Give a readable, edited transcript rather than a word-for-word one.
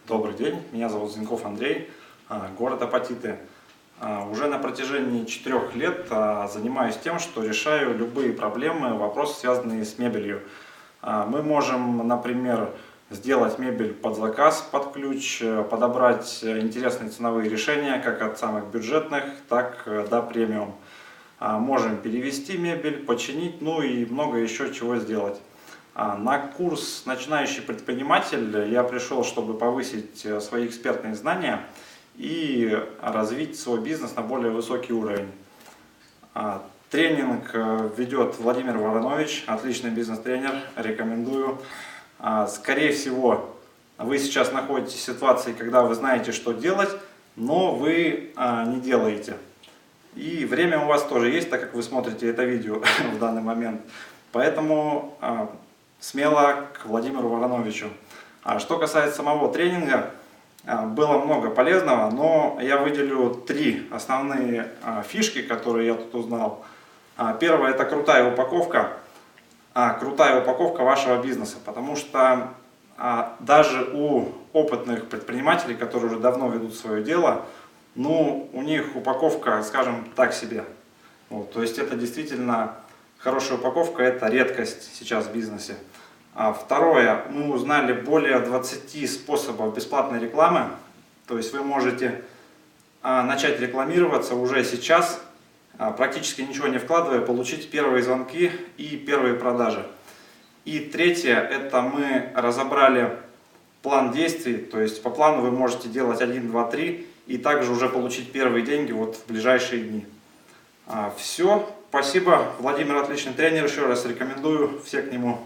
Добрый день, меня зовут Зинков Андрей, город Апатиты. Уже на протяжении 4 лет занимаюсь тем, что решаю любые проблемы, вопросы, связанные с мебелью. Мы можем, например, сделать мебель под заказ, под ключ, подобрать интересные ценовые решения, как от самых бюджетных, так до премиум. Можем перевести мебель, починить, ну и много еще чего сделать. На курс «Начинающий предприниматель» я пришел, чтобы повысить свои экспертные знания и развить свой бизнес на более высокий уровень. Тренинг ведет Владимир Воронович, отличный бизнес-тренер, рекомендую. Скорее всего, вы сейчас находитесь в ситуации, когда вы знаете, что делать, но вы не делаете. И время у вас тоже есть, так как вы смотрите это видео в данный момент. Поэтому смело к Владимиру Вороновичу. Что касается самого тренинга, было много полезного, но я выделю 3 основные фишки, которые я тут узнал. Первое — это крутая упаковка вашего бизнеса, потому что даже у опытных предпринимателей, которые уже давно ведут свое дело, ну, у них упаковка, скажем, так себе. Вот, то есть это действительно хорошая упаковка, это редкость сейчас в бизнесе. Второе, мы узнали более 20 способов бесплатной рекламы, то есть вы можете начать рекламироваться уже сейчас, практически ничего не вкладывая, получить первые звонки и первые продажи. И третье, это мы разобрали план действий, то есть по плану вы можете делать 1, 2, 3 и также уже получить первые деньги вот в ближайшие дни. Все, спасибо, Владимир отличный тренер, еще раз рекомендую, все к нему.